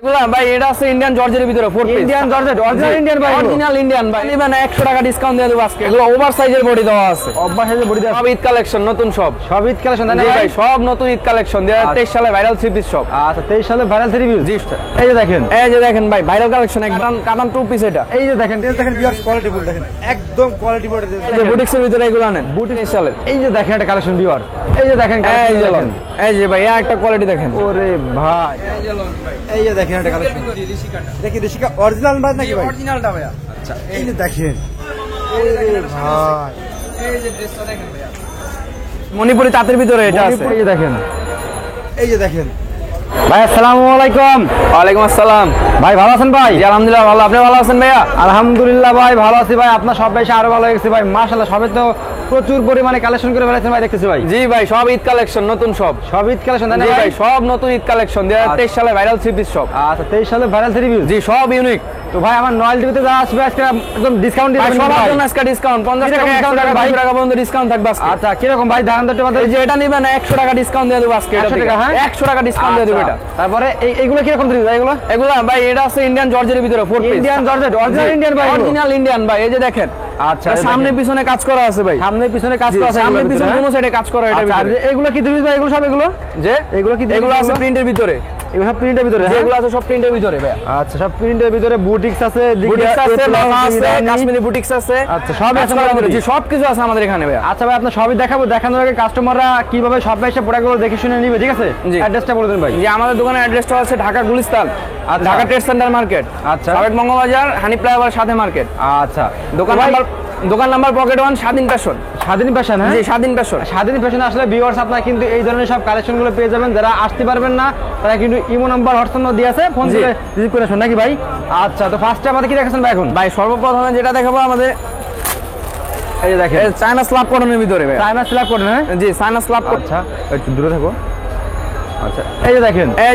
এগুলা ভাই এটা আছে ইন্ডিয়ান জর্জের ভিতরে 4 piece Indian georgette original Indian ভাই অরিজিনাল ইন্ডিয়ান ভাই মানে 100 টাকা ডিসকাউন্ট দিয়ে দেব আজকে এগুলো ওভার সাইজের বডি দেওয়া আছে ওভার সাইজের বডি দেওয়া সব ঈদ কালেকশন নতুন সব ঈদ কালেকশন তাই না ভাই সব নতুন ঈদ কালেকশন 2023 সালে ভাইরাল 3 পিস সব আচ্ছা 23 সালে ভাইরাল 3 পিস জি এই যে দেখেন ভাই ভাইরাল কালেকশন একদম কাটান 2 পিস এটা এই যে দেখেন ভিউয়ার্স কোয়ালিটি ফুল দেখেন একদম কোয়ালিটি ফুল এই যে বুটিক্সের ভিতরে এগুলো আনেন বুটিক্স সালে এই যে দেখেন একটা কালেকশন ভিউয়ার এই যে দেখেন এই যে ভাই একটা কোয়ালিটি দেখেন ওরে ভাই এই যে দেখেন একটা কালেকশন দেখি ঋষিকা অরিজিনাল ভাই নাকি ভাই অরিজিনালটা ভাই আচ্ছা এই যে দেখেন ওরে ভাই এই যে ড্রেসটা দেখেন ভাই মণিপুরি তাঁতের ভিতরে এটা আছে এই যে দেখেন ভাই আসসালামু আলাইকুম। ওয়ালাইকুম আসসালাম ভাই ভালো আছেন ভাই? জি আলহামদুলিল্লাহ ভালো, আপনি ভালো আছেন ভাইয়া? আলহামদুলিল্লাহ ভাই ভালো আছি ভাই, আপনার সব এসে আরো ভালো হয়েছে ভাই মাশাআল্লাহ, সবে তো প্রচুর পরিমাণে কালেকশন করে ফেলেছেন ভাই দেখতেছি ভাই। জি ভাই সব ঈদ কালেকশন নতুন সব ঈদ কালেকশন তাই না ভাই? সব নতুন ঈদ কালেকশন 2023 সালে ভাইরাল 3 পিস সব। আচ্ছা 23 সালে ভাইরাল 3 পিস জি সব ইউনিক। তো ভাই আমার নয়েল টিভিতে যা আসবে আজকে একদম ডিসকাউন্ট দিয়ে দিবেন সবার জন্য আজকে ডিসকাউন্ট 50 টাকা 100 টাকা 200 টাকা পর্যন্ত ডিসকাউন্ট থাকবে আজকে। আচ্ছা কি রকম ভাই দাম দরটা এই যে এটা নেবেন 100 টাকা ডিসকাউন্ট দিয়ে দেব আজকে। 100 টাকা হ্যাঁ 100 টাকা ডিসকাউন্ট দিয়ে দেব এটা। তারপরে এইগুলো কি রকম দিবেন ভাই? এগুলো ভাই এটা আছে ইন্ডিয়ান জর্জের ভিতরে 4 piece Indian georgette original Indian ভাই, অরিজিনাল ইন্ডিয়ান ভাই। এই যে দেখেন আচ্ছা সামনে পিছনে কাজ করা আছে ভাই, সামনে পিছনে কাজ করা আছে, সামনে পিছনে কোন সাইডে কাজ করা এটা ভিতরে। এগুলো কি দিবেন ভাই? এগুলো সব যে এগুলো কি এগুলো আছে প্রিন্টের ভিতরে, এগুলো সব প্রিন্টের ভিতরে এগুলো আছে সব প্রিন্টের ভিতরে ভাই। আচ্ছা সব প্রিন্টের ভিতরে বুটিক্স আছে, বুটিক্স আছে, লহা আছে, কাশ্মীরি বুটিক্স আছে। আচ্ছা সব আছে আমাদের, জি সব কিছু আছে আমাদের এখানে ভাই। আচ্ছা ভাই আপনার সবই দেখাবো, দেখানোর আগে কাস্টমাররা কিভাবে সব এসে প্রোডাক্টগুলো দেখে শুনে নিবে, ঠিক আছে? অ্যাড্রেসটা বলে দেন ভাই। জি আমাদের দোকানের অ্যাড্রেসটা আছে Dhaka Gulistan, Dhaka trade centre market, আচ্ছা সাবেক মঙ্গলবাজার, হানি ফ্লাইওভার সাথে মার্কেট। আচ্ছা দোকান নাম্বার পকেট 1 স্বাধীন ফ্যাশন। স্বাধীন ফ্যাশন হ্যাঁ জি স্বাধীন ফ্যাশন। স্বাধীন ফ্যাশন আসলে ভিউয়ার্স আপনারা কিন্তু এই ধরনের সব কালেকশনগুলো পেয়ে যাবেন। যারা আসতে পারবেন না তারা কিন্তু ইমো নাম্বার হোয়াটসঅ্যাপ নাম্বার দিয়ে আছে, ফোন করে রিসিভ করে আসুন নাকি ভাই? আচ্ছা তো ফার্স্টে আমাদের কি দেখাচ্ছেন ভাই এখন? ভাই সর্বপ্রথমে যেটা দেখাবো আমাদের এই যে দেখেন চায়না স্ল্যাব কটনের ভিতরে ভাই। চায়না স্ল্যাব কটন হ্যাঁ জি চায়না স্ল্যাব। আচ্ছা একটু দূরে থাকো। আচ্ছা এই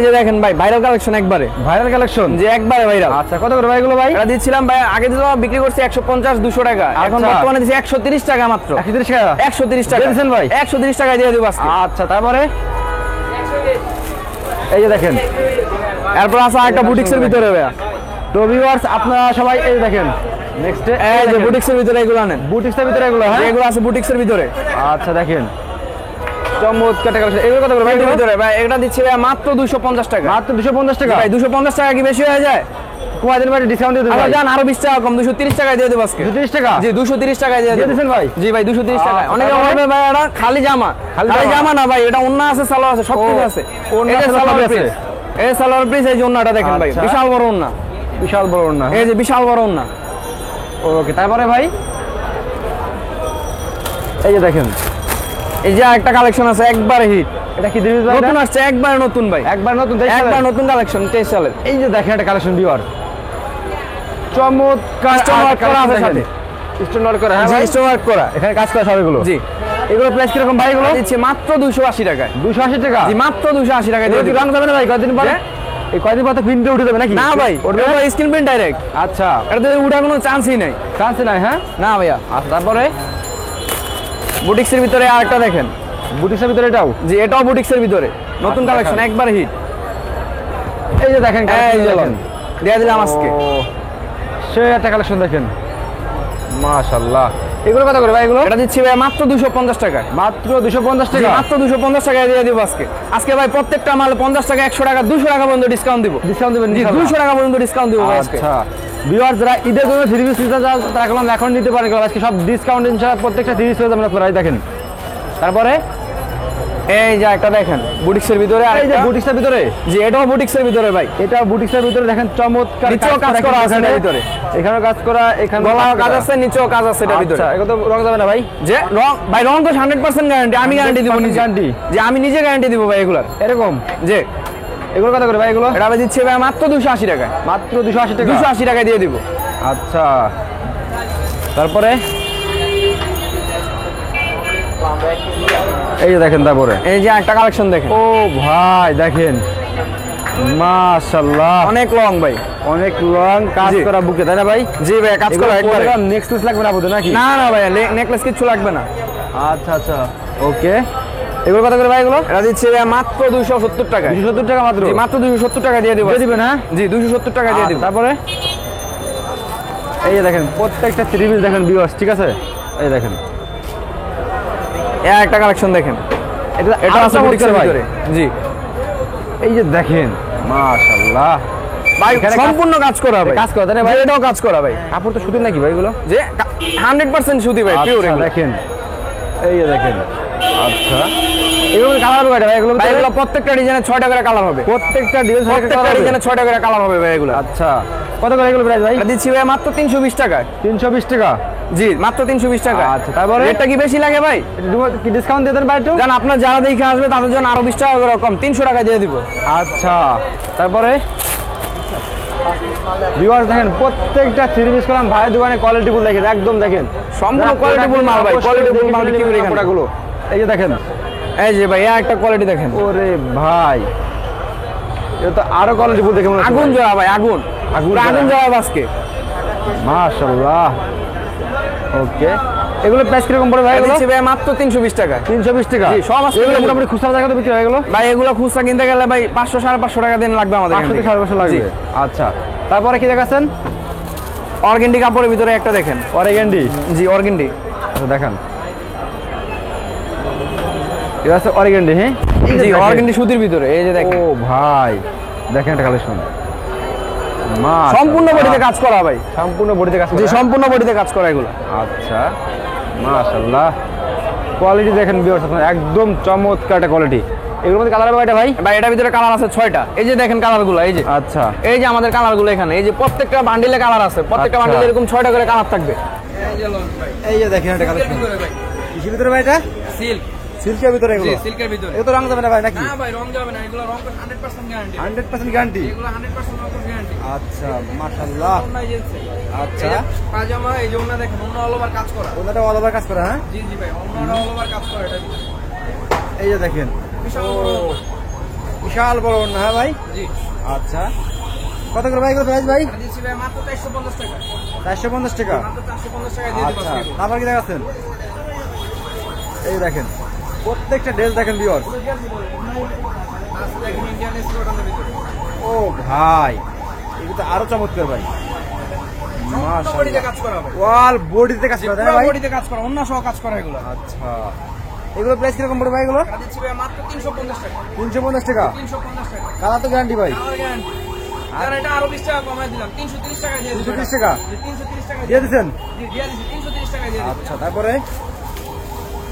যে দেখেন ভাই ভাইরাল কালেকশন, একবারে ভাইরাল কালেকশন, যে একবারে ভাইরাল। আচ্ছা কত করে ভাই এগুলো ভাই? এটা দিচ্ছিলাম ভাই আগে দিলাম বিক্রি করছি 150 200 টাকা, এখন বর্তমানে দিচ্ছি 130 টাকা মাত্র। 130 টাকা 130 টাকা দিয়েছেন ভাই? 130 টাকা দিয়ে দেব আজকে। আচ্ছা তারপরে এই যে দেখেন এরপর আছে একটা বুটিক্সের ভিতরে ভাই। তো ভিউয়ার্স আপনারা সবাই এই দেখেন নেক্সট এই যে বুটিক্সের ভিতরে এগুলো আনেন, বুটিক্সের ভিতরে এগুলো হ্যাঁ এগুলো আছে বুটিক্সের ভিতরে। আচ্ছা দেখেন চমৎকার কালেকশন, এগুলো কত করে ভাই ভিতরে ভাই? এটা দিচ্ছি ভাই মাত্র 250 টাকা। মাত্র 250 টাকা ভাই 250 টাকা কি বেশি হয়ে যায়? কয়দিন ভাই ডিসকাউন্ট দিয়ে দেবেন? আচ্ছা জান আরো 20 টাকা কম, 230 টাকা দিয়ে দেব আজকে। 230 টাকা জি 230 টাকা দিয়ে দিয়েছেন ভাই? জি ভাই 230 টাকা। অনেকে তারপরে? বলবে ভাই এটা খালি জামা, খালি জামা না ভাই, এটা ওন্না আছে, সালোয়ার আছে, সব কিছু আছে। ওন্না এটা সালোয়ার সালোয়ার আছে। পিস, এই সালোয়ার পিস, এই যে ওন্নাটা দেখেন ভাই, আচ্ছা। বিশাল বড় ওন্না, বিশাল বড় ওন্না, এই যে বিশাল বড় ওন্না। ওকে তারপরে ভাই এই যে দেখেন এই যে একটা কালেকশন আছে একবারে হিট, এটা কি দিবেন ভাই? নতুন আসছে একবারে নতুন ভাই, একবার নতুন একবার নতুন কালেকশন 23 সালের। এই যে দেখেন একটা কালেকশন ভিউয়ার চমৎকার স্টোন ওয়ার্ক করা আছে সাথে, স্টোন ওয়ার্ক করা হ্যাঁ জি ভাই? স্টোন ওয়ার্ক করা, এখানে কাজ করা সবগুলো জি। এগুলো প্রাইস কিরকম ভাই? এগুলো দিচ্ছি মাত্র 280 টাকায়। 280 টাকা জি মাত্র 280 টাকায় দিয়ে এগুলো দিই। রং যাবে না ভাই কয়দিন পরে? এই কয়দিন পরে প্রিন্টে উঠে যাবে নাকি? না ভাই ওটা স্ক্রিন প্রিন্ট ডাইরেক্ট। আচ্ছা এটাতে উঠার কোনো চান্সই নাই, চান্স নাই হ্যাঁ না ভাইয়া। আচ্ছা তারপরে বুটিক্সের ভিতরে আরেকটা দেখেন, বুটিক্সের ভিতরে এটাও জি এটাও বুটিক্সের ভিতরে নতুন আচ্ছা, কালেকশন একবার হিট। এই যে দেখেন এই যে দেখেন দিয়ে দিলাম আজকে। সেই একটা কালেকশন দেখেন মাশাআল্লাহ। এগুলো কত করে ভাই? এগুলো এটা দিচ্ছি ভাই মাত্র 250 টাকায়। মাত্র 250 টাকা, মাত্র 250 টাকায় দিয়ে দিব আজকে। আজকে ভাই প্রত্যেকটা মাল 50 টাকা 100 টাকা 200 টাকা পর্যন্ত ডিসকাউন্ট দিব। ডিসকাউন্ট দিবেন জি 200 টাকা পর্যন্ত ডিসকাউন্ট দিব ভাই আজকে। আচ্ছা ভিউয়ার্স যারা ঈদের জন্য 3 পিস নিতে চান তারা এখন নিতে পারেন, আজকে সব ডিসকাউন্ট ইনশাআল্লাহ প্রত্যেকটা 30 পেয়ে যাবেন আপনারা। দেখেন তারপরে এই যে একটা দেখেন বুটিক্সের ভিতরে, আর এই যে বুটিক্সের ভিতরে, জি এটাও বুটিক্সের ভিতরে ভাই, এটা বুটিক্সের ভিতরে দেখেন চমৎকার নিচেও কাজ করা আছে এর ভিতরে, এখানেও কাজ করা, এখানে গলাও কাজ আছে, নিচেও কাজ আছে এর ভিতরে। আচ্ছা এটা তো রং যাবে না ভাই? যে রং ভাই রং তো 100% গ্যারান্টি, আমি গ্যারান্টি দিব নিজে, গ্যারান্টি যে আমি নিজে গ্যারান্টি দিব ভাই এগুলার। এরকম যে এগুলো কত করে ভাই? এগুলো এটা আমি দিচ্ছি ভাই মাত্র 280 টাকায়। মাত্র 280 টাকা, 280 টাকায় দিয়ে দিব। আচ্ছা তারপরে এই যে দেখেন তারপরে এই যে একটা কালেকশন দেখেন, ও ভাই দেখেন মাশাআল্লাহ অনেক লং ভাই, অনেক লং কাজ জি। করা বুকে তাই না ভাই? জি ভাই কাজ করা একবারে। নেক্সট পিস লাগবে না বুঝে নাকি? না না ভাই নেকলেস কিচ্ছু লাগবে না। আচ্ছা আচ্ছা ওকে এগুলো কত করে ভাই এগুলো? এটা দিচ্ছি ভাই মাত্র 270 টাকা। 270 টাকা মাত্র? জি, মাত্র 270 টাকা দিয়ে দেব। দিয়ে দিবেন? হ্যাঁ জি, 270 টাকা দিয়ে দেব। তারপরে এই যে দেখেন প্রত্যেকটা থ্রি পিস দেখেন ভিউয়ার্স, ঠিক আছে? এই দেখেন একটা কালেকশন দেখেন, এটা এটা আছে বুটিকের ভিতরে। জি, এই যে দেখেন মাশাআল্লাহ ভাই এখানে সম্পূর্ণ কাজ করা ভাই। কাজ করা তাই না ভাই? এটাও কাজ করা ভাই। কাপড় তো সুতির নাকি ভাই এগুলো? যে 100% সুতি ভাই, পিওর। আচ্ছা দেখেন, এই যে দেখেন। আচ্ছা এগুলো কালার হবে ভাই? এগুলো ভাই এগুলো প্রত্যেকটা ডিজাইনে 6টা করে কালার হবে। প্রত্যেকটা ডিজাইন প্রত্যেকটা ডিজাইনে 6টা করে কালার হবে ভাই এগুলো। আচ্ছা কত করে এগুলো প্রাইস ভাই? এটা দিচ্ছি ভাই মাত্র 320 টাকায়। 320 টাকা? জি, মাত্র 320 টাকা। আচ্ছা তারপরে রেটটা কি বেশি লাগে ভাই? কি ডিসকাউন্ট দিয়ে দেন ভাই একটু? জান আপনার যারা দেখে আসবে তাদের জন্য আরো 20 টাকা করে কম, 300 টাকা দিয়ে দিব। আচ্ছা তারপরে ভিউয়ার্স দেখেন প্রত্যেকটা থ্রি পিস কলাম ভাই দোকানে কোয়ালিটি ফুল দেখেন, একদম দেখেন সম্পূর্ণ কোয়ালিটি ফুল মাল ভাই, কোয়ালিটি ফুল মাল বিক্রি করে এখানে। গুলো এই যে দেখেন, এই যে ভাই একটা কোয়ালিটি দেখেন। ওরে ভাই এটা তো আরো কোয়ালিটি ফুল দেখে মনে হচ্ছে আগুন জোড়া ভাই, আগুন আগুন আগুন জোড়া আজকে। মাশাআল্লাহ। ওকে এগুলো প্রাইস কিরকম পড়ে ভাই? এগুলো দিচ্ছি ভাই মাত্র 320 টাকা। 320 টাকা? জি, সব আছে। এগুলো মোটামুটি খুচরা জায়গাতে বিক্রি হয় এগুলো ভাই এগুলো খুচরা কিনতে গেলে ভাই 500 550 টাকা দিন লাগবে আমাদের। 500 থেকে 550 লাগবে। আচ্ছা তারপরে কি দেখাচ্ছেন? অর্গেন্ডি কাপড়ের ভিতরে একটা দেখেন। অর্গেন্ডি? জি, অর্গেন্ডি। আচ্ছা দেখান, এটা আছে অর্গেন্ডি? হ্যাঁ জি, অর্গেন্ডি সুতির ভিতরে। এই যে দেখেন। ও ভাই দেখেন একটা কালেকশন, সম্পূর্ণ বডিতে কাজ করা ভাই। সম্পূর্ণ বডিতে কাজ করা? জি, সম্পূর্ণ বডিতে কাজ করা এগুলো। আচ্ছা মাশাআল্লাহ কোয়ালিটি দেখেন ভিউয়ার্স আপনারা, একদম চমৎকার একটা কোয়ালিটি। এগুলোর মধ্যে কালার হবে এটা ভাই? ভাই এটার ভিতরে কালার আছে 6টা। এই যে দেখেন কালারগুলো, এই যে। আচ্ছা এই যে আমাদের কালারগুলো এখানে, এই যে প্রত্যেকটা বান্ডিলে কালার আছে। প্রত্যেকটা আচ্ছা। বান্ডিলে এরকম 6টা করে কালার থাকবে। এই যে দেখেন একটা কালেকশন। কিসের ভিতরে ভাই এটা? সিল্ক। সিল্কের ভিতরে এগুলো? জি, সিল্কের ভিতরে। এগুলো তো রং যাবে না ভাই নাকি? না ভাই, রং যাবে না। এগুলো রং 100% গ্যারান্টি। 100% গ্যারান্টি? এগুলো 100% রং গ্যারান্টি। আচ্ছা মাশাআল্লাহ। আচ্ছা পাজামা এই যে ওনা দেখেন, ওনা অল ওভার কাজ করা। ওনাটা অল ওভার কাজ করা? হ্যাঁ জি জি ভাই, ওনা অল ওভার কাজ করা এটা। এই যে দেখেন বিশাল ও, বড়। বিশাল বড় না? হ্যাঁ ভাই। জি। আচ্ছা কত করে ভাই এগুলো প্রাইস ভাই? এটা দিচ্ছি ভাই মাত্র 450 টাকা। 450 টাকা? মাত্র 450 টাকা দিয়ে দিব আচ্ছা আজকে। তারপর কি দেখাচ্ছেন? এই দেখেন প্রত্যেকটা ড্রেস দেখেন ভিউয়ার্স। আজকে দেখেন ইন্ডিয়ান স্কোয়াডের ভিতরে। ও ভাই এগুলো তো আরো চমৎকার ভাই, সম্পূর্ণ বডিতে কাজ করা হবে। ওয়াল বডিতে কাজ করা তাই না পুরো ভাই? বডিতে কাজ করা, অন্য সহ কাজ করা এগুলো। আচ্ছা এগুলো প্রাইস কিরকম পড়বে ভাই এগুলো? এটা দিচ্ছি ভাই মাত্র 350 টাকা। 350 টাকা? 350 টাকা। কালার তো গ্যারান্টি ভাই? আমার গ্যারান্টি। আর এটা আরো 20 টাকা কমায় দিলাম, 330 টাকা দিয়ে দিলাম। 330 টাকা 330 টাকা দিয়ে দিচ্ছেন? জি, দিয়ে দিছি 330 টাকা দিয়ে দিছি। আচ্ছা তারপরে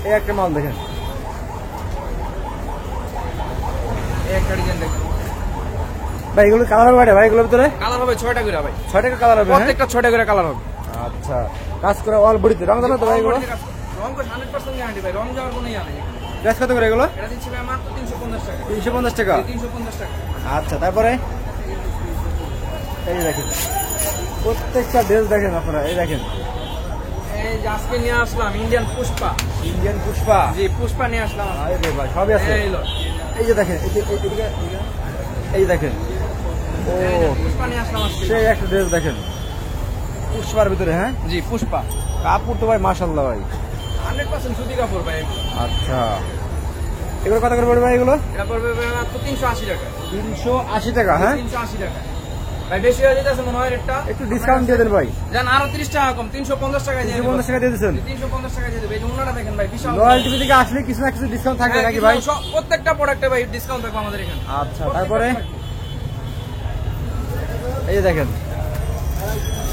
এই একটা মাল দেখেন, এই একটা ডিজাইন দেখুন ভাই এগুলো কালার হবে ভাই? এগুলোর ভিতরে কালার হবে 6টা করে ভাই। 6 টাকা কালার হবে? হ্যাঁ? প্রত্যেকটা 6টা করে কালার হবে। আচ্ছা কাজ করে অল বডিতে রং জানো তো ভাই এগুলো? রং করে 100% গ্যারান্টি ভাই, রং যাওয়ার কোনো ইয়া নেই। প্রাইস কত করে এগুলো? এটা দিচ্ছি ভাই মাত্র 350 টাকা। 350 টাকা? 350 টাকা। আচ্ছা তারপরে এই যে দেখেন প্রত্যেকটা ড্রেস দেখেন আপনারা, এই দেখেন এই যে আজকে নিয়ে আসলাম ইন্ডিয়ান পুষ্পা। ইন্ডিয়ান পুষ্পা? জি, পুষ্পা নিয়ে আসলাম। আরে রে ভাই সবই আছে। এই লো, এই যে দেখেন এই দেখেন ও এই যে পুষ্পা নিয়ে আসলাম আজকে। সেই একটা ড্রেস দেখেন পুষ্পার ভিতরে। হ্যাঁ জি, পুষ্পা। কাপড় তো ভাই মাশাআল্লাহ ভাই 100% সুতি কাপড় ভাই। আচ্ছা এগুলো কত করে পড়বে ভাই এগুলো? এটা পড়বে ভাই মাত্র 380 টাকা। 380 টাকা? হ্যাঁ 380 টাকা ভাই, বেশি হয়ে যেতেছে মনে হয় রেটটা। একটু ডিসকাউন্ট দিয়ে দেন ভাই। জান আরো 30 টাকা কম, 350 টাকা দিয়ে দিব। 350 টাকা দিয়ে দিচ্ছেন? 350 টাকা দিয়ে দেব। এই যে ওনাটা দেখেন ভাই, বিশাল। রয়্যাল টিভি থেকে আসলে কিছু না কিছু ডিসকাউন্ট থাকবে নাকি ভাই? প্রত্যেকটা প্রোডাক্টে ভাই ডিসকাউন্ট থাকবে আমাদের এখানে। আচ্ছা তারপরে এই যে দেখেন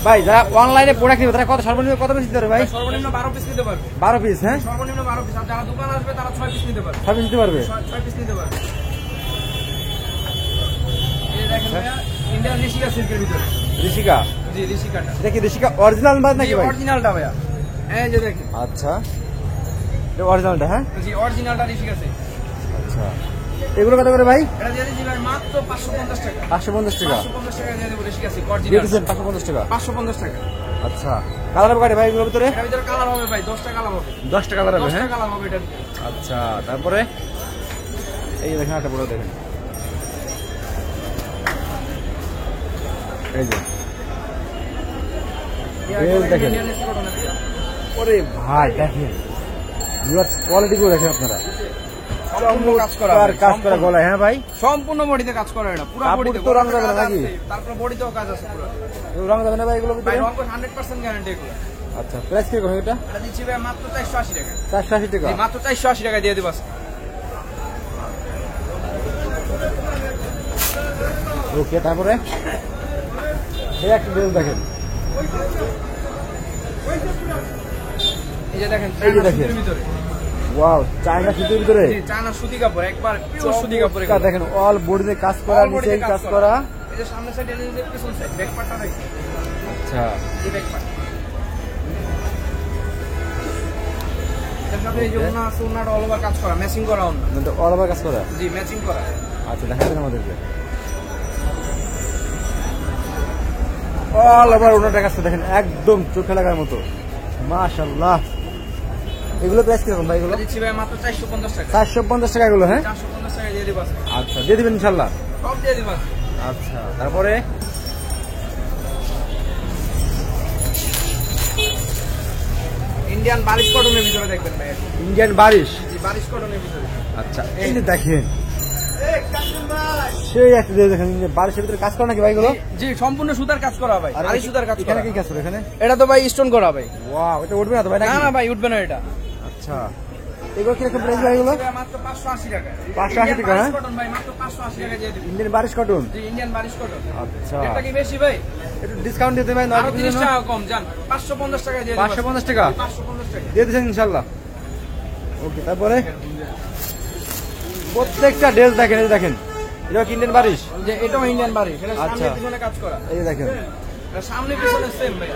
ভাই যারা অনলাইনে প্রোডাক্ট নেবে তারা কত সর্বনিম্ন কত পিস দিতে পারবে ভাই? সর্বনিম্ন 12 পিস নিতে পারবে। 12 পিস? হ্যাঁ সর্বনিম্ন 12 পিস। আর যারা দোকান আসবে তারা 6 পিস নিতে পারবে। 6 পিস দিতে পারবে? 6 পিস নিতে পারবে। এই দেখেন ভাই, ইন্ডিয়ান ঋষিকা সিল্কের ভিতরে। ঋষিকা? জি, ঋষিকাটা। এটা কি ঋষিকা অরিজিনাল বাদ নাকি ভাই? অরিজিনালটা ভাইয়া। এই যে দেখেন। আচ্ছা এটা অরিজিনালটা? হ্যাঁ জি, অরিজিনালটা ঋষিকা সিল্ক। আচ্ছা এগুলো কত করে ভাই? এটা দিয়ে দিছি ভাই মাত্র 550 টাকা। 550 টাকা? 550 টাকা দিয়ে দেব ঋষিকা সিল্ক দিয়ে অরিজিনাল। দিচ্ছেন 550 টাকা? 550 টাকা। আচ্ছা কালার হবে কয়টা ভাই এগুলোর ভিতরে? এর ভিতরে কালার হবে ভাই 10টা কালার হবে। 10টা কালার হবে? 10টা হ্যাঁ কালার হবে এটা। আচ্ছা তারপরে এই যে দেখেন একটা বড় দেখেন, এই যে দেখেন। ওরে ভাই দেখেন কোয়ালিটি গুলো দেখেন আপনারা, সম্পূর্ণ কাজ করা আর কাজ করা গলায়, হ্যাঁ ভাই সম্পূর্ণ বডিতে কাজ করা এটা পুরো কাপড় বডিতে তো রং যাবে না নাকি? তারপর বডিতেও কাজ আছে পুরো রং যাবে না ভাই এগুলো ভাই ভিতরে? রং 100% গ্যারান্টি এগুলো। আচ্ছা প্রাইস কি করে এটা? এটা দিচ্ছি ভাই মাত্র 480 টাকা। 480 টাকা। জি, মাত্র 480 টাকা দিয়ে দিব আজকে। ওকে, তারপরে এই একটা ড্রেস দেখেন, এই যে দেখেন এই যে চায়না দেখেন। সুতির ভিতরে। ওয়াও, চায়না সুতির ভিতরে জি, চায়না সুতি কাপড় একবার পিওর সুতি কাপড় চমৎকার দেখেন, অল বডিতে কাজ করা, All body নিচে তে কাজ করা। এই যে সামনের সাইডে এই যে পিছন সাইড ব্যাক পার্টটা দেখেন। আচ্ছা এই ব্যাক পার্ট। এর সাথে এই যে ওন্না আছে, ওন্নাটা অল ওভার কাজ করা, ম্যাচিং করা ওন্না। মানে অল ওভার কাজ করা। জি, ম্যাচিং করা। আচ্ছা দেখাবেন আমাদেরকে অল ওভার ওনাটা কাজটা দেখেন, একদম চোখে লাগার মতো, মাশাআল্লাহ। এগুলো প্রাইস কিরকম ভাই? এগুলো এটা দিচ্ছি ভাই মাত্র 450 টাকা। 450 টাকা এগুলো, হ্যাঁ 450 টাকা দিয়ে দিব আজকে। আচ্ছা দিয়ে দিবেন ইনশাল্লাহ। সব দিয়ে দিব আজকে। আচ্ছা তারপরে ইন্ডিয়ান বারিশ কটনের ভিতরে দেখবেন ভাই। ইন্ডিয়ান বারিশ। জি, বারিশ কটনের ভিতরে। আচ্ছা এই যে দেখেন সেই একটা দিয়ে দেখেন, ইন্ডিয়ান বারিশের ভিতরে কাজ করে নাকি ভাই এগুলো? জি, সম্পূর্ণ সুতার কাজ করা ভাই। আড়াই সুতার কাজ এখানে করা। কি কাজ করে এখানে? এটা তো ভাই স্টোন করা ভাই। ওয়াও, এটা উঠবে না তো ভাই না নাকি? না ভাই, উঠবে না এটা। আচ্ছা এগুলো কিরকম প্রাইস ভাই এগুলো? এটা মাত্র 580 টাকা। 580 টাকা, হ্যাঁ? বারিশ কটন ভাই মাত্র 580 টাকা দিয়ে দিব। ইন্ডিয়ান বারিশ কটন। জি, ইন্ডিয়ান বারিশ কটন। আচ্ছা এটা কি বেশি ভাই? একটু ডিসকাউন্ট দিতে ভাই, আরো 30 টাকা কম জান। 550 টাকা দিয়ে দিব। 550 টাকা 550 টাকা। দিয়ে দিচ্ছেন ইনশাল্লাহ। ওকে, তারপরে প্রত্যেকটা ড্রেস দেখেন, এই যে দেখেন, এটা কি ইন্ডিয়ান বারিশ? যে এটাও ইন্ডিয়ান বারিশ। এটা আচ্ছা। সামনে পিছনে কাজ করা। এই যে দেখেন, এটা সামনে পিছনে সেম ভাই।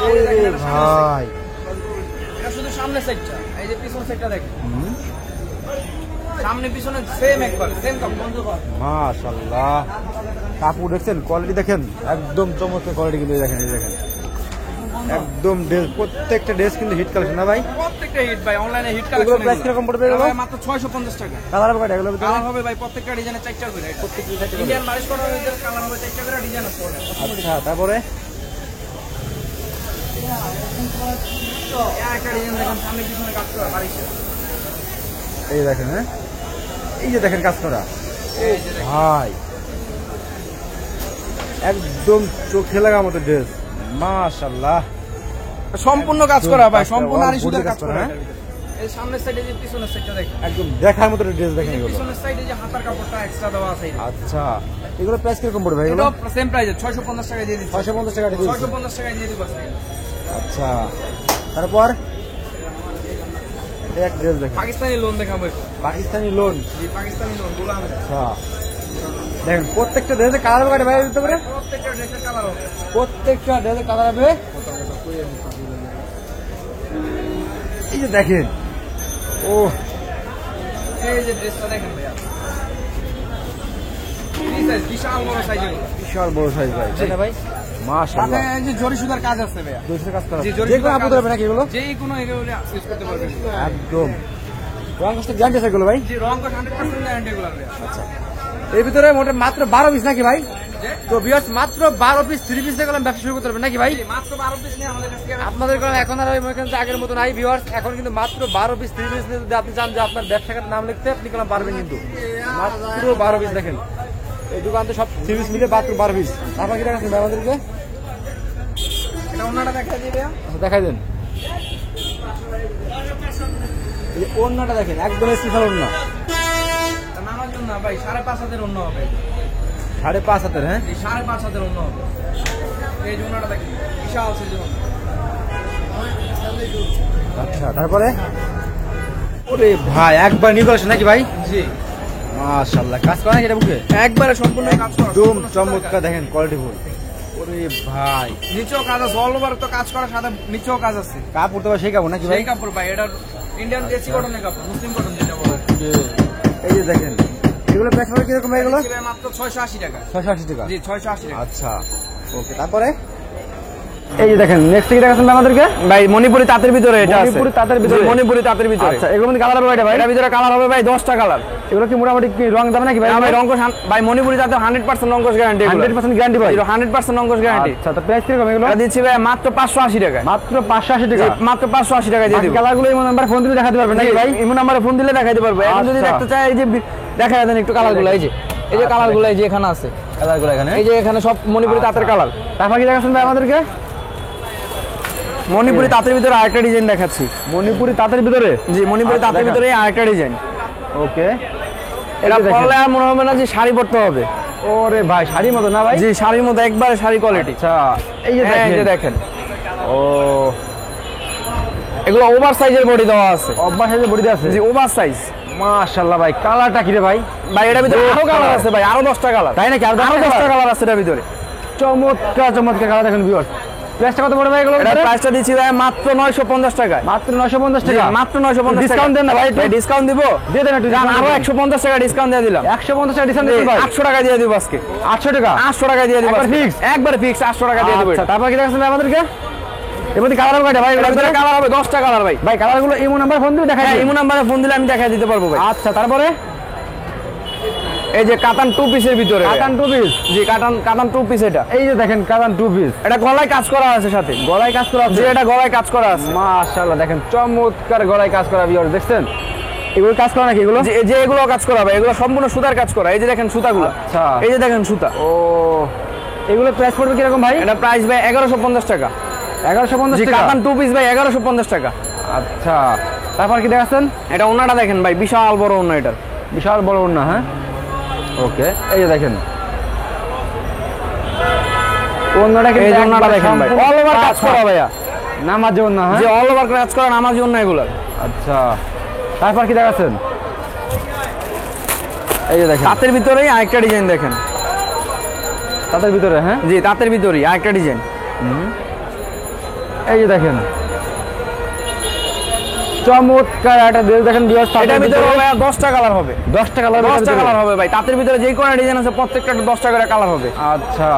এই রে ভাই, এটা শুধু সামনে সাইডটা। এই যে পিছন সাইডটা দেখেন। সামনে পিছনে সেম একবার সেম কাপড়। মাশাআল্লাহ। কাপড় দেখছেন, কোয়ালিটি দেখেন, একদম চমৎকার কোয়ালিটি কিন্তু, এই দেখেন, এই দেখেন, একদম ড্রেস, প্রত্যেকটা ড্রেস কিন্তু হিট কালেকশন না ভাই? প্রত্যেকটা হিট ভাই, অনলাইনে হিট এগুলো কালেকশন। প্রাইস কিরকম পড়বে এগুলো? মাত্র 650 টাকা। কালার হবে কয়টা এগুলোর ভিতরে? কালার হবে ভাই প্রত্যেকটা ডিজাইনে 4টা করে। এটা প্রত্যেকটা চারটে করে। ইন্ডিয়ান বারিশ করা হয়েছে, কালার হবে 4টা করে, ডিজাইন আছে ওটা। আচ্ছা তারপরে একটা ডিজাইন দেখেন সামনে পিছনে কাজ করা বারিশে। এই দেখেন, হ্যাঁ এই যে দেখেন কাজ করা, এই যে দেখেন। ভাই একদম চোখে লাগার মতো ড্রেস, মাশাআল্লাহ। সম্পূর্ণ কাজ করা ভাই, কাজ সম্পূর্ণ করা, আড়াই সুতার বডিতে কাজ কাজ করা, করা। হ্যাঁ? এই সামনের সাইডে যে পিছনের সাইডটা দেখেন। একদম দেখার মতো ড্রেস দেখেন এই যে এগুলো। পিছনের সাইডে যে হাতার কাপড়টা এক্সট্রা দেওয়া আছে। আচ্ছা এগুলো প্রাইস কিরকম পড়বে ভাই এগুলো? এটা সেম প্রাইসে 650 টাকা দিয়ে দিচ্ছি। 650 টাকা দিয়ে দিচ্ছেন। 650 টাকা দিয়ে দিব আজকে। আচ্ছা তারপর এই এক ড্রেস দেখেন, পাকিস্তানি লোন দেখাবো একটু। পাকিস্তানি লোন। জি, পাকিস্তানি লোন গোলাম। আচ্ছা দেখেন, প্রত্যেকটা ড্রেসে কালার হবে কয়টা ভাই দিতে পারে? প্রত্যেকটা ড্রেসের কালার হবে। প্রত্যেকটা ড্রেসে কালার হবে। এই যে দেখেন, ও এই যে ড্রেসটা দেখেন ভাইয়া। এই সাইজ বিশাল বড় সাইজ এগুলো। বিশাল বড় সাইজ ভাই, তাই না ভাই? সাথে মাশাআল্লাহ। এই যে জরি সুতার কাজ আছে ভাইয়া। দুইশো কাজ করা, জি, জরি যে কোনো সুতার আপু কাজ ধরবে নাকি এগুলো? যে কোনো এগুলো ইউজ করতে পারবেন। একদম রং কষ্ট গ্যারান্টি আছে এগুলো ভাই? জি, রং কস 100% গ্যারান্টি এগুলো ভাইয়া। আচ্ছা এর ভিতরে মোটে মাত্র 12 পিস নাকি ভাই? যে তো ভিউয়ার্স মাত্র 12 পিস 3 পিস দিয়ে ব্যবসা শুরু করতে পারবেন নাকি ভাই? জি, মাত্র 12 পিস নিয়ে আমাদের কাছে আপনাদের কারণে এখন আর ওই আগের মতো নাই ভিউয়ার্স, এখন কিন্তু মাত্র 12 পিস 3 পিস যদি আপনি চান যে আপনার ব্যবসার নাম লিখতে, আপনি কোনো পারবেন কিন্তু মাত্র 12 পিস। দেখেন এই দোকান তো সব 3 পিস মিলে মাত্র 12 পিস। আপনার কি দেখাচ্ছেন ভাই আমাদেরকে? এটা ওনাটা দেখা দিই ভাইয়া। আচ্ছা দেখাই দেন, এই ওন্নাটা দেখেন, একদম স্পেশাল ওন্না, এটা নামার জন্য না ভাই, 5.5 হাতের অন্য হবে। 5.5 হাতের, হ্যাঁ এই 5.5 হাতের অন্য হবে। এই যে ওনাটা দেখেন, বিশাল সাইজের ওন্না। আচ্ছা তারপরে ওরে ভাই একবার নিয়ে আসেন নাকি ভাই? জি, মাশাআল্লাহ, কাজ করা নাকি এটা বুকে? একবারে সম্পূর্ণ কাজ করা। একদম চমৎকার, দেখেন কোয়ালিটি ফুল। ওরে ভাই নিচেও কাজ আছে, অল ওভার তো কাজ করার সাথে নিচেও কাজ আছে। কাপড় তো সেই কাপড় নাকি ভাই? সেই কাপড় ভাই, এটা ইন্ডিয়ান দেশি কটনের কাপড়, মুসলিম কটন যেটা বলে। এই যে দেখেন, এগুলো প্রাইস পড়বে কিরকম ভাই এগুলো? মাত্র 680 টাকা। 680 টাকা। জি, 680 টাকা। আচ্ছা ওকে, তারপরে এই যে দেখেন নেক্সট কি দেখাচ্ছেন আমাদেরকে? ভাই মণিপুরি তাঁতের ভিতরে এটা আছে। মণিপুরি তাঁতের ভিতরে? জি, মণিপুরি তাঁতের ভিতরে। আচ্ছা, এগুলোর মধ্যে কালার হবে এটা ভাই? এটার ভিতরে কালার হবে ভাই 10টা কালার। এগুলো কি মোটামুটি কি রং দাম নাকি ভাই? ভাই রঙ্কশ ভাই মণিপুরি তাঁতে 100% রঙ্কশ গ্যারান্টি। 100% গ্যারান্টি ভাই? 100% রঙ্কশ গ্যারান্টি। আচ্ছা, তো প্রাইস কিরকম এগুলো? এটা দিচ্ছি ভাই মাত্র 580 টাকা। মাত্র 580 টাকা? মাত্র 580 টাকা দিয়ে দিব। কালারগুলো এই নাম্বার ফোন দিলে দেখাতে পারবেন নাকি ভাই? ইমো নাম্বারে ফোন দিলে দেখাইতে পারবো। এখন যদি দেখতে চাই এই যে দেখা দেন একটু কালারগুলো, এই যে কালারগুলো এই যে এখানে আছে কালারগুলো এখানে, এই যে এখানে সব মণিপুরি তাঁতের কালার। তারপর কি দেখাচ্ছেন ভাই আমাদেরকে? মণিপুরি তাঁতের ভিতরে আরেকটা ডিজাইন দেখাচ্ছি। মণিপুরি তাঁতের ভিতরে? জি, মণিপুরি তাঁতের ভিতরে আরেকটা ডিজাইন। ওকে, এটা পরলে আর মনে হবে না যে শাড়ি পরতে হবে। ওরে ভাই শাড়ির মতো না ভাই? জি, শাড়ির মতো একবারে শাড়ি কোয়ালিটি। আচ্ছা, এই যে দেখেন ও এগুলো ওভার সাইজের বডি দেওয়া আছে। ওভার সাইজের বডি আছে? জি, ওভার সাইজ। মাশাআল্লাহ ভাই, কালারটা কি রে ভাই? ভাই এটার ভিতরে আরো কালার আছে ভাই, আরো 10টা কালার। তাই নাকি? আরো 10টা কালার আছে এটার ভিতরে। চমৎকার চমৎকার কালার দেখেন ভিউয়ার্স। প্রাইসটা কত পড়বে ভাই এগুলো? এটা প্রাইসটা দিচ্ছি ভাই মাত্র 950 টাকায়। মাত্র 950 টাকা? মাত্র 950 টাকা। ডিসকাউন্ট দেন না ভাই? ডিসকাউন্ট দিব? দিয়ে দেন একটু। আরো 150 টাকা ডিসকাউন্ট দিয়ে দিলাম। 150 টাকা ডিসকাউন্ট দিবেন ভাই? 800 টাকা দিয়ে দিব আজকে। 800 টাকা? 800 টাকা দিয়ে দিব। একবার ফিক্স? একবার ফিক্স 800 টাকা দিয়ে দিব। আচ্ছা, তারপর কি দেখাচ্ছেন আমাদেরকে? এর মধ্যে কালার হবে কয়টা ভাই? এর ভিতরে কালার হবে 10টা কালার ভাই। ভাই কালারগুলো ইমো নাম্বার ফোন দিলে দেখাই? হ্যাঁ, ইমো নাম্বারে ফোন দিলে আমি দেখাই দিতে পারবো ভাই। আচ্ছা, তারপরে এই যে কাতান 2 পিসের ভিতরে। কাতান 2 পিস? জি, কাতান 2 পিস। এটা এই যে দেখেন কাতান 2 পিস। এটা গলায় কাজ করা আছে সাথে। গলায় কাজ করা আছে? জি, এটা গলায় কাজ করা আছে। মাশাআল্লাহ, দেখেন চমৎকার গলায় কাজ করা ভিউয়ার্স, দেখছেন? এগুলো কাজ করা নাকি এগুলো? যে এগুলো কাজ করা ভাই, এগুলো সম্পূর্ণ সুতার কাজ করা। এই যে দেখেন সুতাগুলো। আচ্ছা, এই যে দেখেন সুতা। ও এগুলো প্রাইস পড়বে কিরকম ভাই? এটা প্রাইস ভাই 1150 টাকা। 1150 জি, টাকা? কাতান 2 পিস ভাই 1150 টাকা। আচ্ছা, তারপর কি দেখাচ্ছেন? এটা ওন্নাটা দেখেন ভাই, বিশাল বড় ওন্না এটার। বিশাল বড় ওন্না? হ্যাঁ, ওকে, এই যে দেখেন ওন্নাটা এই যে ওন্নাটা দেখেন ভাই, অল ওভার কাজ করা ভাইয়া। নামাজি ওন্না? হ্যাঁ, যে অল ওভার কাজ করা নামাজি ওন্না এগুলো। আচ্ছা, তারপর কি দেখাচ্ছেন? এই যে দেখেন তাঁতের ভিতরেই আরেকটা ডিজাইন দেখেন। তাদের ভিতরে? হ্যাঁ, জি, তাঁতের ভিতরেই আরেকটা ডিজাইন। এই যে দেখেন চমৎকার একটা ড্রেস দেখেন ভিউয়ার্স। এটার ভিতরে ভাইয়া 10টা কালার হবে। 10টা কালার? 10টা কালার হবে ভাই। তাঁতের ভিতরে যে কোনো ডিজাইন আছে প্রত্যেকটা 10টা করে কালার হবে। আচ্ছা,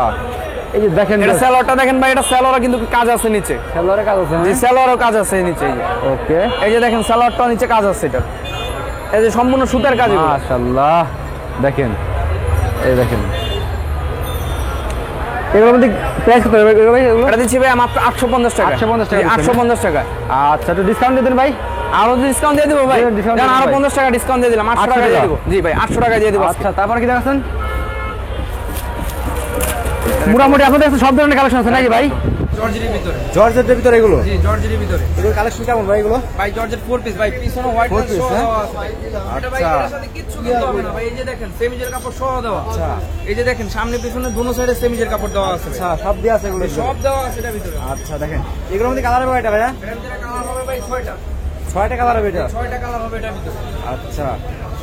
এই যে দেখেন এটা সালোয়ারটা দেখেন ভাই, এটা সালোয়ারে কিন্তু কাজ আছে নিচে। সালোয়ারে কাজ আছে? জি, সালোয়ারও কাজ আছে নিচে। এই যে ওকে, এই যে দেখেন সালোয়ারটা নিচে কাজ আছে। এটা এই যে সম্পূর্ণ সুতার কাজ। মাশাআল্লাহ, দেখেন এই দেখেন এগুলোর মধ্যে প্রাইস কত হবে ভাই এগুলো? এটা দিচ্ছি ভাই মাত্র 850 টাকা। 850 টাকা? 850 টাকা। আচ্ছা, একটু ডিসকাউন্ট দিয়ে দেন ভাই। আরো ডিসকাউন্ট দিয়ে দিব ভাই। discount জান, দিয়ে আরো দিন ভাই। 50 টাকা ডিসকাউন্ট দিয়ে দিলাম। 800 টাকা দিয়ে দিব। জি ভাই, 800 টাকা দিয়ে দিব। আচ্ছা, তারপর কি দেখাচ্ছেন? মোটামুটি আপনাদের কাছে সব ধরনের কালেকশন আছে নাকি ভাই? জর্জেটের ভিতরে। জর্জেটের ভিতরে এগুলো? জি, জর্জেটের ভিতরে। এগুলো কালেকশন কেমন ভাই এগুলো? ভাই জর্জেট 4 পিস ভাই, পিছনে হোয়াইট Four piece, হ্যাঁ? এটা ভাই এর সাথে কিচ্ছু কিনতে হবে না ভাই। এই যে দেখেন সেমিজের কাপড় সহ দেওয়া। আচ্ছা, এই যে দেখেন সামনে পিছনে দুনো সাইডে সেমিজের কাপড় দেওয়া আছে। আচ্ছা, সব দিয়ে আছে এগুলো? সব দেওয়া আছে এটার ভিতরে। আচ্ছা, দেখেন এগুলোর মধ্যে কালার হবে এটা ভাইয়া? এটার ভিতরে কালার হবে ভাই 6টা। 6টা কালার হবে এটা? 6টা কালার হবে এটার ভিতরে। আচ্ছা,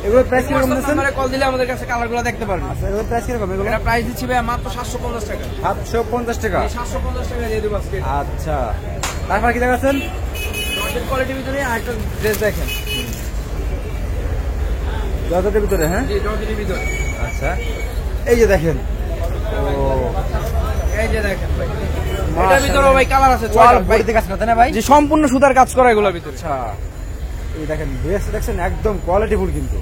এগুলোর প্রাইস কিরকম দিচ্ছেন? আমারে কল দিলে আমাদের কাছে কালারগুলো দেখতে পারবেন। আচ্ছা, এগুলোর প্রাইস কিরকম এগুলো? এটা প্রাইস দিচ্ছি ভাই মাত্র 750 টাকা। 750 টাকা? এই 750 টাকা দিয়ে দেব আজকে। আচ্ছা, তারপর কি দেখাচ্ছেন? জর্জেট কোয়ালিটির ভিতরে আরেকটা ড্রেস দেখেন। জর্জেটের ভিতরে? হ্যাঁ, জি, জর্জেটের ভিতরে। আচ্ছা, এই যে দেখেন, ও এই যে দেখেন ভাই, এটার ভিতরে ভাই কালার আছে 6টা ভাই। বডিতে কাজ করতে না ভাই? জি, সম্পূর্ণ সুতার কাজ করা এগুলোর ভিতরে। আচ্ছা, এই দেখেন ড্রেস দেখছেন একদম কোয়ালিটিফুল কিন্তু।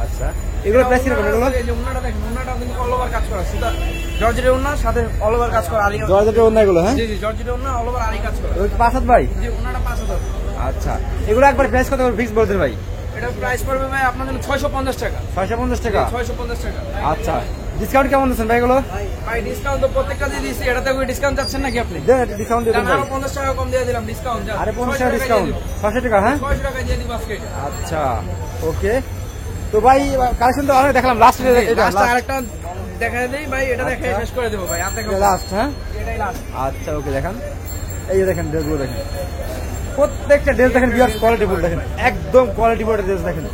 আচ্ছা, এগুলো প্রাইস কিরকম এগুলো? এই যে ওন্নাটা দেখেন, ওন্নাটা কিন্তু অল ওভার কাজ করা। সুতা জর্জেটের ওন্না সাথে অল ওভার কাজ করা আরি। জর্জেটের ওন্না এগুলো? হ্যাঁ, জি, জি, জর্জেটের ওন্না অল ওভার আরি কাজ করা। এগুলো কি 5 ভাই? জি, ওন্নাটা 5000। আচ্ছা, এগুলো একবার প্রাইস কত ফিক্স বলতেন ভাই? এটা প্রাইস পড়বে ভাই আপনার জন্য 650 টাকা। 650 টাকা? 650 টাকা। আচ্ছা, ডিসকাউন্ট কেমন দিচ্ছেন ভাই এগুলো? ভাই ডিসকাউন্ট তো প্রত্যেকটা দিয়ে দিয়েছি। এটাতে কোনো ডিসকাউন্ট চাচ্ছেন নাকি আপনি? দেন ডিসকাউন্ট দিয়ে দেন ভাই। আরো 50 টাকা কম দিয়ে দিলাম ডিসকাউন্ট। আরে 50 টাকা ডিসকাউন্ট? 600 টাকা? হ্যাঁ, 600 টাকা দিয়ে দিব আজকে। আচ্ছা, ওকে। তো ভাই কালেকশন তো অনেক দেখলাম, লাস্ট এটা লাস্ট আরেকটা দেখাই দেই ভাই, এটা দেখাই শেষ করে দেব ভাই। আপনি লাস্ট? হ্যাঁ, এটাই লাস্ট। আচ্ছা, ওকে, দেখান। এই যে দেখেন ড্রেসগুলো দেখেন, প্রত্যেকটা ড্রেস দেখেন ভিউয়ার্স কোয়ালিটিফুল, দেখেন একদম কোয়ালিটিফুল ড্রেস দেখেন।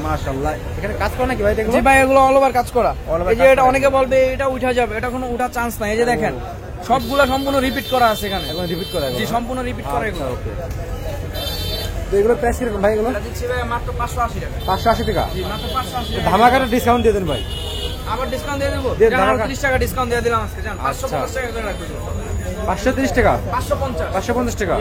মাশাআল্লাহ, এখানে কাজ করে নাকি ভাই এগুলো? জি ভাই, এগুলো অল ওভার কাজ করা। All over এই যে কাজ এটা করা। অনেকে বলবে এটা উঠা যাবে, এটা কোনো উঠার চান্স নাই। এই যে দেখেন সবগুলা সম্পূর্ণ রিপিট করা আছে এখানে। এখন রিপিট করা জি, সম্পূর্ণ রিপিট করা এগুলো। ওকে। তো এগুলো প্রাইস কিরকম ভাই এগুলো? এটা দিচ্ছি ভাই মাত্র 580 টাকা। 580 টাকা? জি, মাত্র 580 টাকা। ধামাকাটা ডিসকাউন্ট দিয়ে দেন ভাই। আবার ডিসকাউন্ট দিয়ে দেব। দিয়ে জান, আরো ধামাকা। 30 টাকা ডিসকাউন্ট দিয়ে দিলাম আজকে। জান, আচ্ছা। 550 টাকা করে রাখবো। 530 টাকা, 550 টাকা।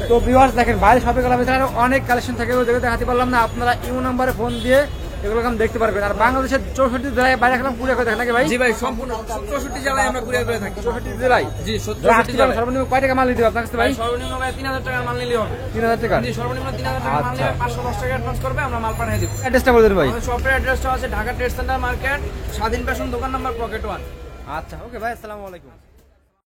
তো ভিউয়ার্স দেখেন বাইরে শপে গেলে ভিতরে আরো অনেক কালেকশন থাকে, ওগুলো দেখাতে পারলাম না। আপনারা ইউ নাম্বারে ফোন দিয়ে এগুলো দেখতে পারবেন। আর বাংলাদেশের 64 জেলায় বাইরে খেলাম কুড়িয়ে করে দেখেন নাকি ভাই? জি ভাই, সম্পূর্ণ 64 জেলায় আমরা ঘুরে ঘুরে থাকি। 64 জেলায় জি, 64 জেলায়। সর্বনিম্ন কয় টাকা মাল দিতে হবে আপনার কাছে ভাই? সর্বনিম্ন ভাই 3000 টাকার মাল নিলেই হবে। 3000 টাকা। জি, সর্বনিম্ন 3000 টাকার মাল নিলে 510 টাকা অ্যাডভান্স করবে, আমরা মাল পাঠিয়ে দেব। অ্যাড্রেসটা বলে দেন ভাই। আমাদের শপের অ্যাড্রেসটা আছে ঢাকা ট্রেড সেন্টার মার্কেট, স্বাধীন ফ্যাশন দোকান নাম্বার পকেট 1। আচ্ছা, ওকে ভাই, আসসালামু আলাইকুম।